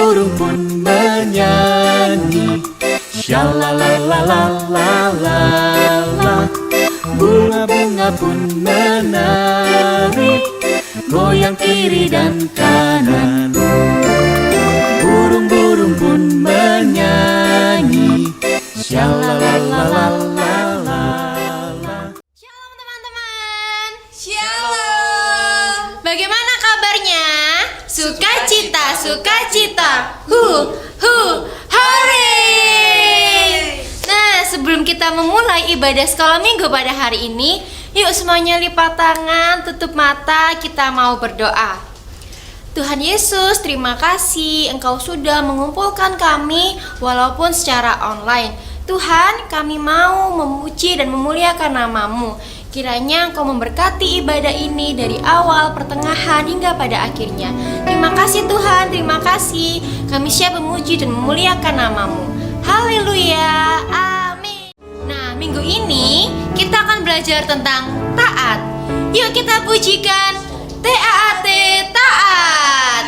burung pun menyanyi, shalalalalala. Bunga-bunga pun menari, goyang kiri dan kanan. Burung-burung pun menyanyi, shalalalalala. Shalom teman-teman. Shalom. Bagaimana kabarnya? Sukacita, sukacita. Hu, hore. Nah, sebelum kita memulai ibadah sekolah minggu pada hari ini, yuk semuanya lipat tangan, tutup mata, kita mau berdoa. Tuhan Yesus, terima kasih Engkau sudah mengumpulkan kami walaupun secara online. Tuhan, kami mau memuji dan memuliakan nama-Mu. Kiranya Engkau memberkati ibadah ini dari awal, pertengahan, hingga pada akhirnya. Terima kasih Tuhan, terima kasih. Kami siap memuji dan memuliakan nama-Mu. Haleluya, amin. Nah, minggu ini kita akan belajar tentang taat. Yuk kita pujikan TAAT, taat.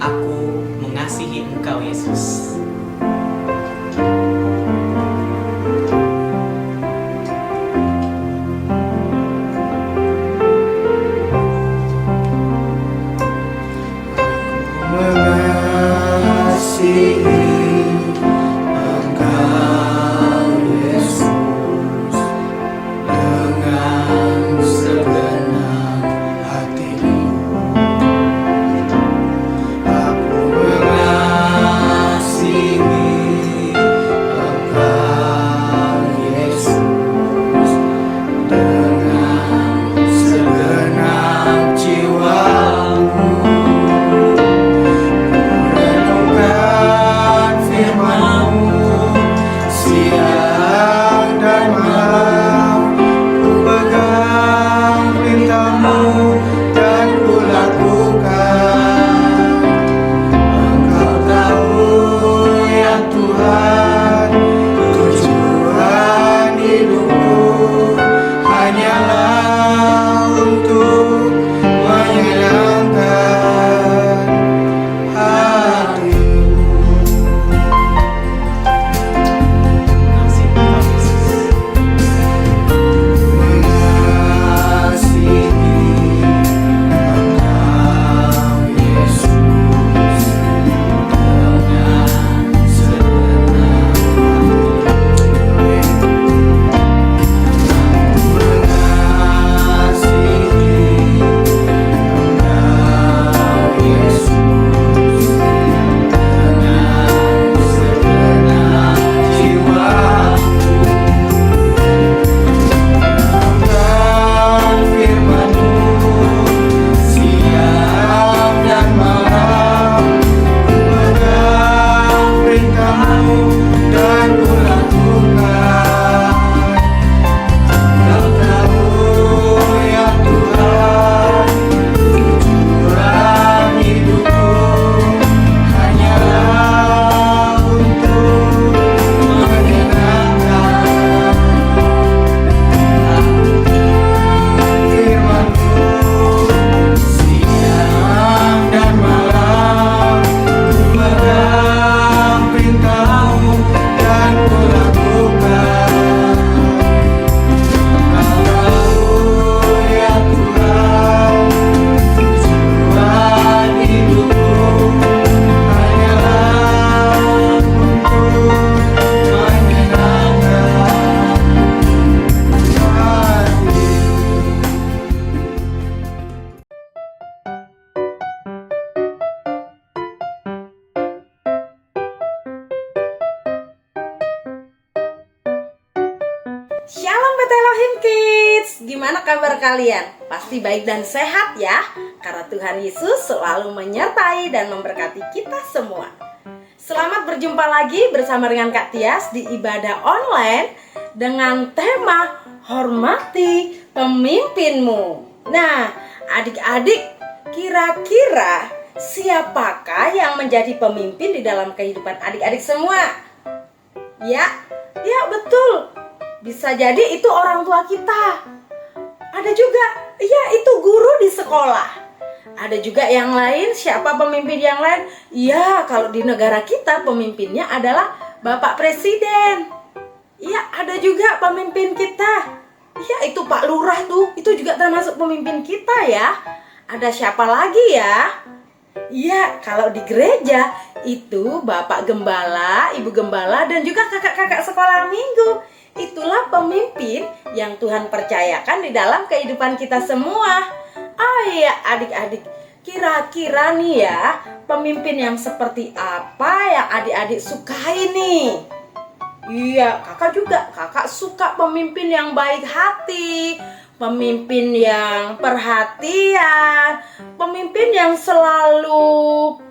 Aku mengasihi Shalom Bethlehem Kids, gimana kabar kalian? Pasti baik dan sehat ya, karena Tuhan Yesus selalu menyertai dan memberkati kita semua. Selamat berjumpa lagi bersama dengan Kak Tias di ibadah online dengan tema Hormati Pemimpinmu. Nah, adik-adik, kira-kira siapakah yang menjadi pemimpin di dalam kehidupan adik-adik semua? Ya betul. Bisa jadi itu orang tua kita. Ada juga, ya itu guru di sekolah. Ada juga yang lain, siapa pemimpin yang lain? Ya, kalau di negara kita pemimpinnya adalah Bapak Presiden. Ya, ada juga pemimpin kita. Ya, itu Pak Lurah tuh, itu juga termasuk pemimpin kita ya. Ada siapa lagi ya? Ya, kalau di gereja itu Bapak Gembala, Ibu Gembala, dan juga kakak-kakak sekolah minggu. Itulah pemimpin yang Tuhan percayakan di dalam kehidupan kita semua. Oh iya adik-adik, kira-kira nih ya, pemimpin yang seperti apa yang adik-adik sukai nih? Iya, kakak suka pemimpin yang baik hati, pemimpin yang perhatian, pemimpin yang selalu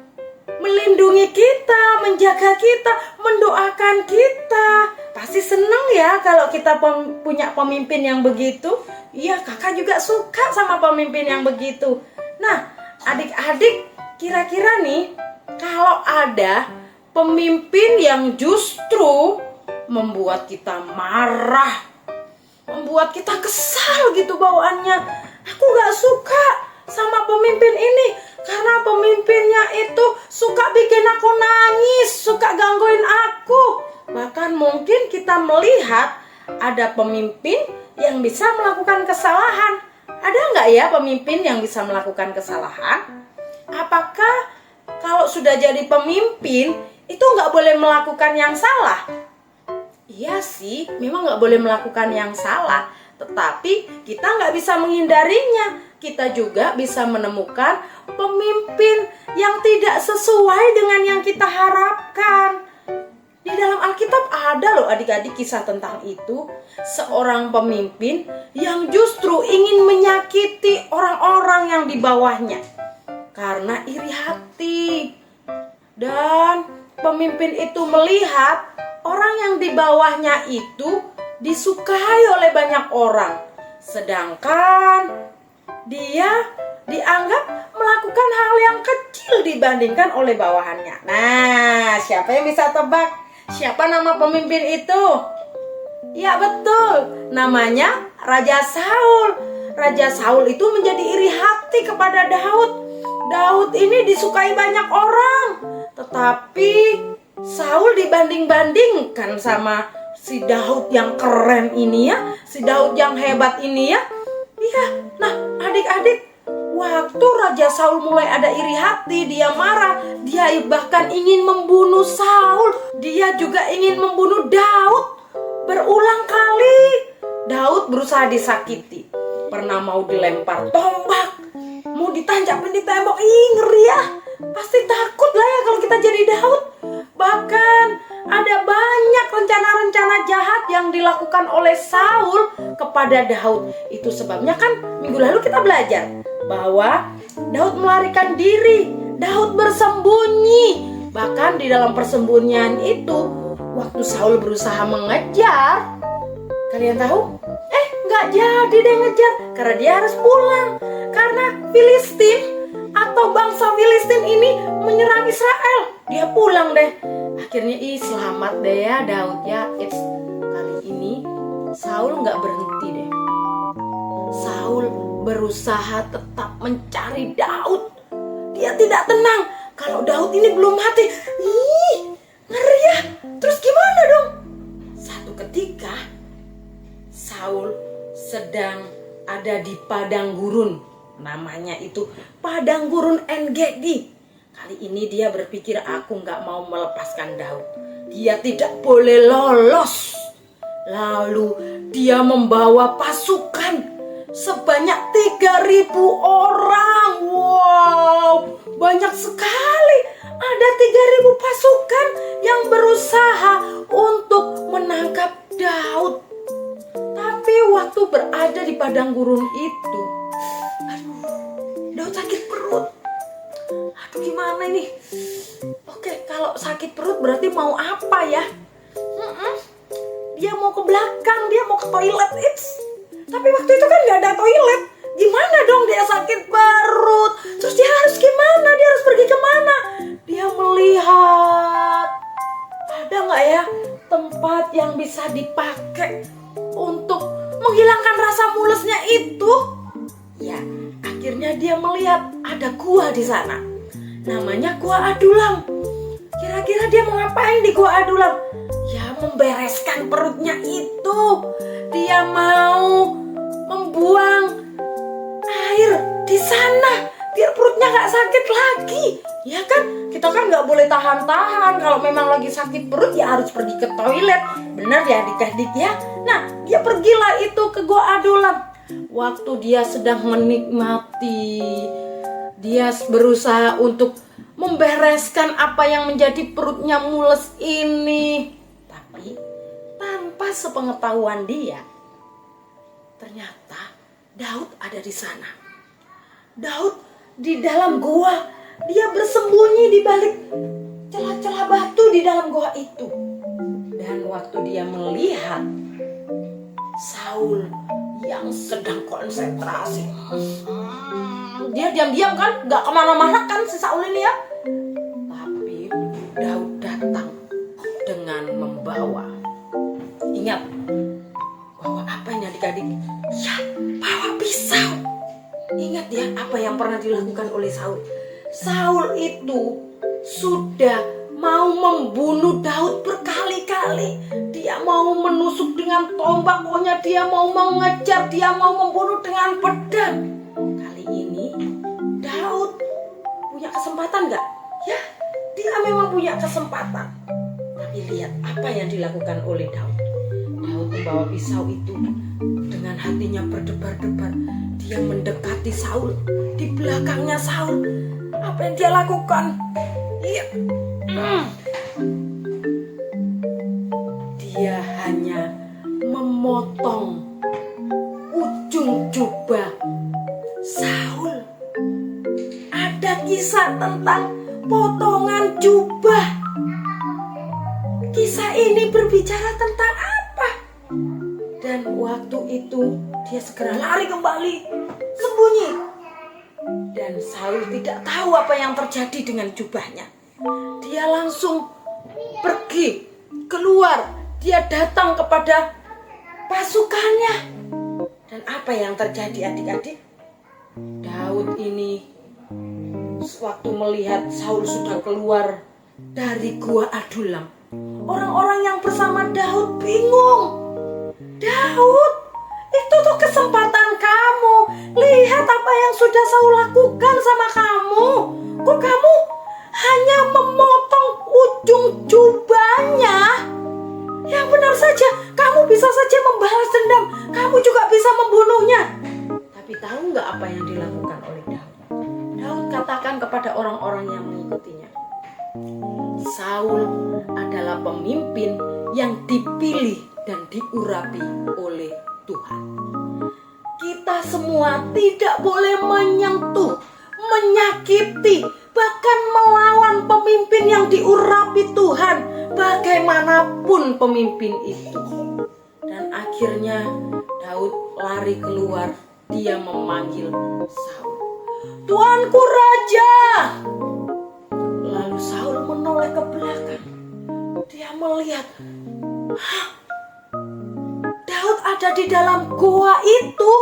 melindungi kita, menjaga kita, mendoakan kita. Pasti seneng ya kalau kita punya pemimpin yang begitu. Iya, kakak juga suka sama pemimpin yang begitu. Nah, adik-adik, kira-kira nih, kalau ada pemimpin yang justru membuat kita marah, membuat kita kesal gitu bawaannya. Aku gak suka sama pemimpin ini karena pemimpinnya itu suka bikin aku nangis, suka gangguin aku. Bahkan mungkin kita melihat ada pemimpin yang bisa melakukan kesalahan. Ada nggak ya pemimpin yang bisa melakukan kesalahan? Apakah kalau sudah jadi pemimpin itu nggak boleh melakukan yang salah? Iya sih, memang nggak boleh melakukan yang salah. Tetapi kita nggak bisa menghindarinya. Kita juga bisa menemukan pemimpin yang tidak sesuai dengan yang kita harapkan. Di dalam Alkitab ada loh adik-adik kisah tentang itu. Seorang pemimpin yang justru ingin menyakiti orang-orang yang di bawahnya karena iri hati. Dan pemimpin itu melihat orang yang di bawahnya itu disukai oleh banyak orang, sedangkan dia dianggap melakukan hal yang kecil dibandingkan oleh bawahannya. Nah, siapa yang bisa tebak? Siapa nama pemimpin itu? Ya betul, namanya Raja Saul. Raja Saul itu menjadi iri hati kepada Daud. Daud ini disukai banyak orang, tetapi Saul dibanding-bandingkan sama si Daud yang keren ini ya, si Daud yang hebat ini ya. Iya, nah adik-adik, waktu Raja Saul mulai ada iri hati, dia marah, dia bahkan ingin membunuh Saul, dia juga ingin membunuh Daud berulang kali. Daud berusaha disakiti, pernah mau dilempar tombak, mau ditancapin di tembok. Ngeri ya, pasti takut lah ya kalau kita jadi Daud. Bahkan ada banyak rencana-rencana jahat yang dilakukan oleh Saul kepada Daud. Itu sebabnya kan minggu lalu kita belajar bahwa Daud melarikan diri, Daud bersembunyi. Bahkan di dalam persembunyian itu, waktu Saul berusaha mengejar, kalian tahu? Nggak jadi deh ngejar, karena dia harus pulang. Karena Filistin atau bangsa Filistin ini menyerang Israel. Dia pulang deh. Akhirnya selamat deh ya Daud ya. Kali ini Saul nggak berhenti deh. Saul berusaha tetap mencari Daud. Dia tidak tenang kalau Daud ini belum mati. Ngeri ya. Terus gimana dong? Satu ketika Saul sedang ada di padang gurun. Namanya itu padang gurun En-Gedi. Kali ini dia berpikir, aku gak mau melepaskan Daud. Dia tidak boleh lolos. Lalu dia membawa pasukan sebanyak 3.000 orang. Wow, banyak sekali. Ada 3.000 pasukan yang berusaha untuk menangkap Daud. ada di padang gurun itu. Aduh, Daud sakit perut. Aduh, gimana ini? Oke, kalau sakit perut berarti mau apa ya? Dia mau ke belakang, dia mau ke toilet. Tapi waktu itu kan gak ada toilet. Gimana dong dia sakit perut? Terus dia harus gimana? Dia harus pergi kemana? Dia melihat ada gak ya tempat yang bisa dipakai untuk menghilangkan rasa mulesnya itu? Ya, akhirnya dia melihat ada gua di sana. Namanya Gua Adulam. Kira-kira dia mau ngapain di Gua Adulam? Ya, membereskan perutnya itu. Dia mau membuang air di sana biar perutnya nggak sakit lagi. Ya kan? Kita kan nggak boleh tahan-tahan. Kalau memang lagi sakit perut ya harus pergi ke toilet. Benar ya adik-adik ya? Nah, dia pergilah itu ke Gua Adulam. Waktu dia sedang menikmati, dia berusaha untuk membereskan apa yang menjadi perutnya mules ini. Tapi tanpa sepengetahuan dia, ternyata Daud ada di sana. Daud di dalam gua, dia bersembunyi di balik celah-celah batu di dalam gua itu. Dan waktu dia melihat Saul yang sedang konsentrasi, dia diam-diam kan, gak kemana-mana kan si Saul ini ya. Tapi Daud datang dengan membawa, ingat, bawa apa ini adik-adik? Ya, bawa pisau. Ingat ya apa yang pernah dilakukan oleh Saul. Saul itu sudah mau membunuh Daud berkali-kali. Dia mau menusuk dengan tombak, pokoknya dia mau mengejar, dia mau membunuh dengan pedang. Kali ini Daud punya kesempatan gak? Ya, dia memang punya kesempatan. Tapi lihat apa yang dilakukan oleh Daud. Daud membawa pisau itu dengan hatinya berdebar-debar. Dia mendekati Saul. Di belakangnya Saul, apa yang dia lakukan? Iya. Dia hanya memotong ujung jubah Saul. Ada kisah tentang potongan jubah. Kisah ini berbicara tentang apa? Dan waktu itu dia segera lari kembali, sembunyi. Dan Saul tidak tahu apa yang terjadi dengan jubahnya. Dia langsung pergi keluar. Dia datang kepada pasukannya. Dan apa yang terjadi adik-adik? Daud ini sewaktu melihat Saul sudah keluar dari Gua Adulam, orang-orang yang bersama Daud bingung. Daud, itu tuh kesempatan kamu. Lihat apa yang sudah Saul lakukan sama kamu. Kok kamu hanya memotong ujung jubahnya? Yang benar saja, kamu bisa saja membalas dendam. Kamu juga bisa membunuhnya. Tapi tahu nggak apa yang dilakukan oleh Daud? Daud katakan kepada orang-orang yang mengikutinya, Saul adalah pemimpin yang dipilih dan diurapi oleh Tuhan. Kita semua tidak boleh menyentuh, menyakiti, bahkan melawan pemimpin yang diurapi Tuhan, bagaimanapun pemimpin itu. Dan akhirnya Daud lari keluar. Dia memanggil Saul, "Tuanku Raja!" Lalu Saul menoleh ke belakang. Dia melihat, Daud ada di dalam goa itu.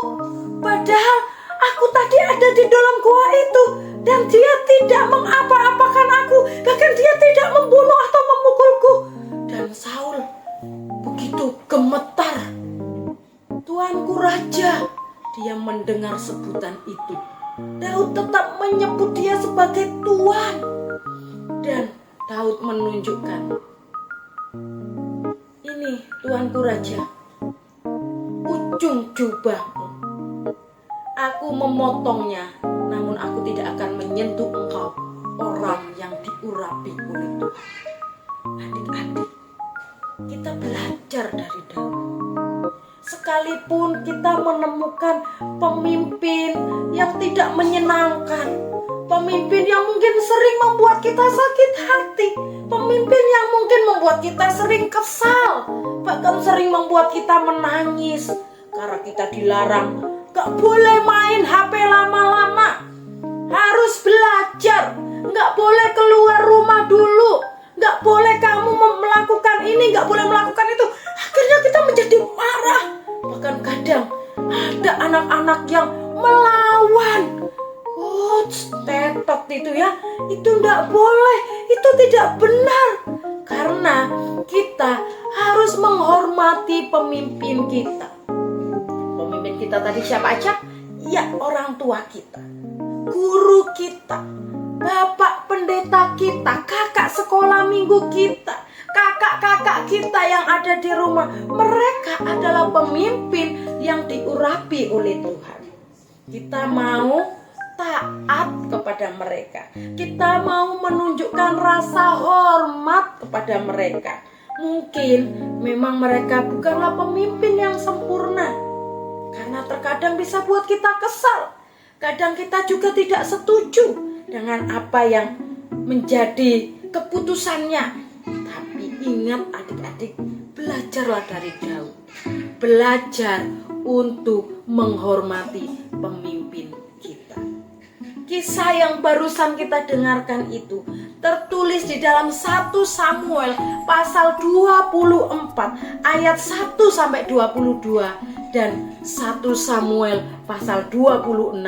Padahal aku tadi ada di dalam goa itu. Dan dia tidak mengapa-apakan aku. Bahkan dia tidak membunuh atau memukulku. Dan Saul begitu gemetar. "Tuanku Raja." Dia mendengar sebutan itu. Daud tetap menyebut dia sebagai Tuan. Dan Daud menunjukkan, "Ini Tuanku Raja, ujung jubahmu. Aku memotongnya, namun aku tidak akan menyentuh engkau, orang yang diurapi oleh Tuhan." Adik-adik, kita belajar dari Daud. sekalipun kita menemukan pemimpin yang tidak menyenangkan, pemimpin yang mungkin sering membuat kita sakit hati, pemimpin yang mungkin membuat kita sering kesal, bahkan sering membuat kita menangis karena kita dilarang gak boleh main HP lama-lama, harus belajar, gak boleh keluar rumah dulu, gak boleh kamu melakukan ini, gak boleh melakukan itu. Akhirnya kita menjadi marah. Bahkan kadang ada anak-anak yang melawan. Tetot itu ya, itu tidak boleh, itu tidak benar. Karena kita harus menghormati pemimpin kita. Pemimpin kita tadi siapa aja? Ya, orang tua kita, guru kita, bapak pendeta kita, kakak sekolah minggu kita, kakak-kakak kita yang ada di rumah. Mereka adalah pemimpin yang diurapi oleh Tuhan. Kita mau taat kepada mereka, kita mau menunjukkan rasa hormat kepada mereka. Mungkin memang mereka bukanlah pemimpin yang sempurna, karena terkadang bisa buat kita kesal. Kadang kita juga tidak setuju dengan apa yang menjadi keputusannya. Tapi ingat adik-adik, belajarlah dari jauh, belajar untuk menghormati pemimpin kita. Kisah yang barusan kita dengarkan itu tertulis di dalam 1 Samuel pasal 24 ayat 1 sampai 22 dan 1 Samuel pasal 26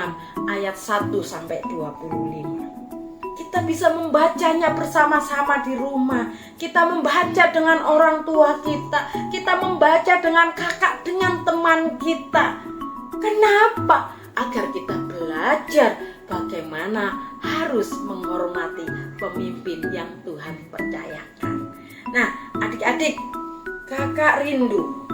ayat 1 sampai 25. Kita bisa membacanya bersama-sama di rumah. Kita membaca dengan orang tua kita. Kita membaca dengan kakak, dengan teman kita. Kenapa? Agar kita belajar bagaimana harus menghormati pemimpin yang Tuhan percayakan. Nah, adik-adik, kakak rindu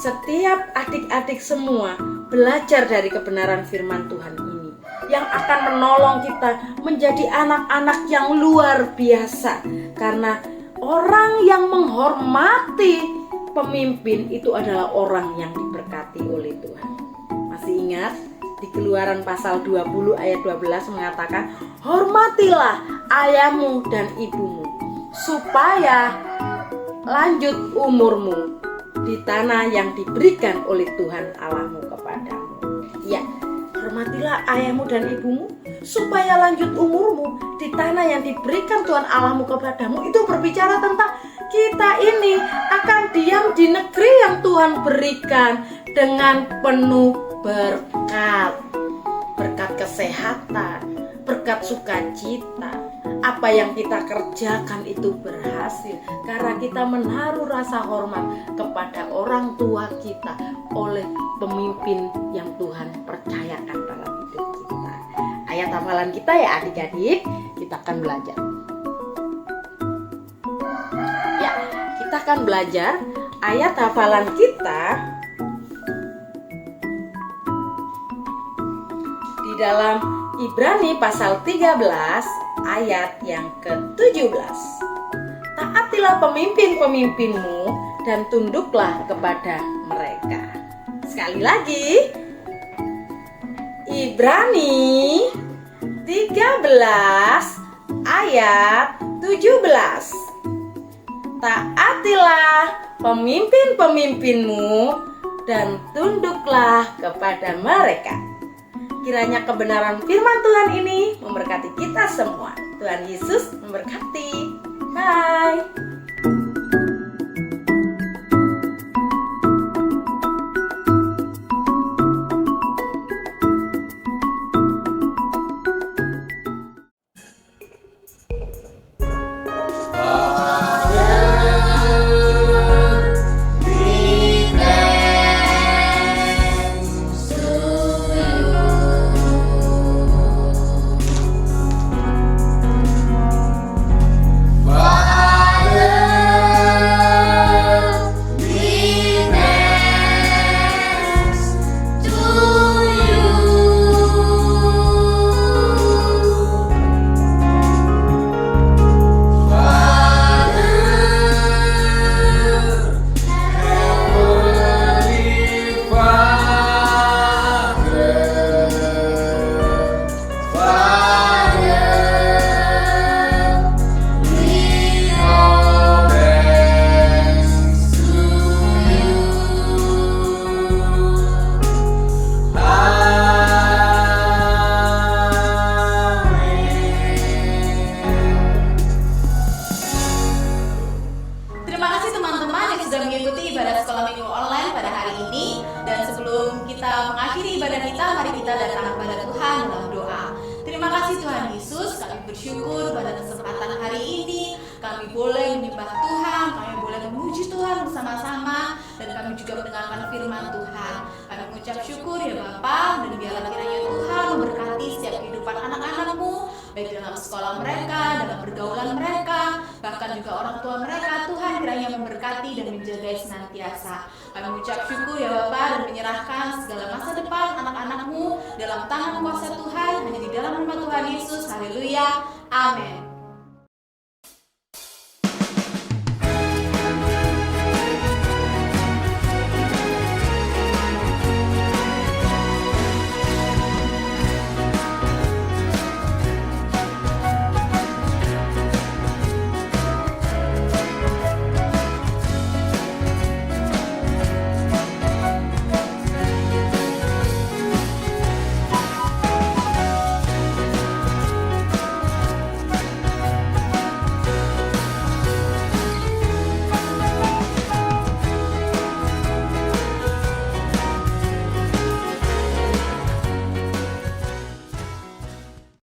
setiap adik-adik semua belajar dari kebenaran firman Tuhan ini, yang akan menolong kita menjadi anak-anak yang luar biasa. Karena orang yang menghormati pemimpin itu adalah orang yang diberkati oleh Tuhan. Masih ingat? Di Keluaran pasal 20 ayat 12 mengatakan, hormatilah ayahmu dan ibumu, supaya lanjut umurmu di tanah yang diberikan oleh Tuhan Allahmu kepadamu. Ya, hormatilah ayahmu dan ibumu, supaya lanjut umurmu di tanah yang diberikan Tuhan Allahmu kepadamu. Itu berbicara tentang kita ini akan diam di negeri yang Tuhan berikan dengan penuh berkat, berkat kesehatan, berkat sukacita. Apa yang kita kerjakan itu berhasil karena kita menaruh rasa hormat kepada orang tua kita oleh pemimpin yang Tuhan percayakan dalam hidup kita. Ayat hafalan kita ya adik-adik, kita akan belajar. Ya, kita akan belajar ayat hafalan kita dalam Ibrani pasal 13 ayat yang ke-17. Taatilah pemimpin-pemimpinmu dan tunduklah kepada mereka. Sekali lagi, Ibrani 13 ayat 17. Taatilah pemimpin-pemimpinmu dan tunduklah kepada mereka. Kiranya kebenaran firman Tuhan ini memberkati kita semua. Tuhan Yesus memberkati. Bye. Father, Yesus, kami bersyukur pada kesempatan hari ini kami boleh menyembah Tuhan, kami boleh memuji Tuhan bersama-sama, dan kami juga mendengarkan firman Tuhan. Kami mengucap syukur ya Bapa, dan biarlah kiranya Tuhan memberkati setiap kehidupan anak-anak-Mu, baik dalam sekolah mereka, dalam pergaulan mereka, bahkan juga orang tua mereka. Tuhan kiranya memberkati dan menjaga senantiasa. Kami mengucap syukur ya Bapa, dan menyerahkan segala masa depan anak-anak-Mu dalam tangan kuasa Tuhan, hanya di dalam nama Tuhan Yesus. Haleluya, amin.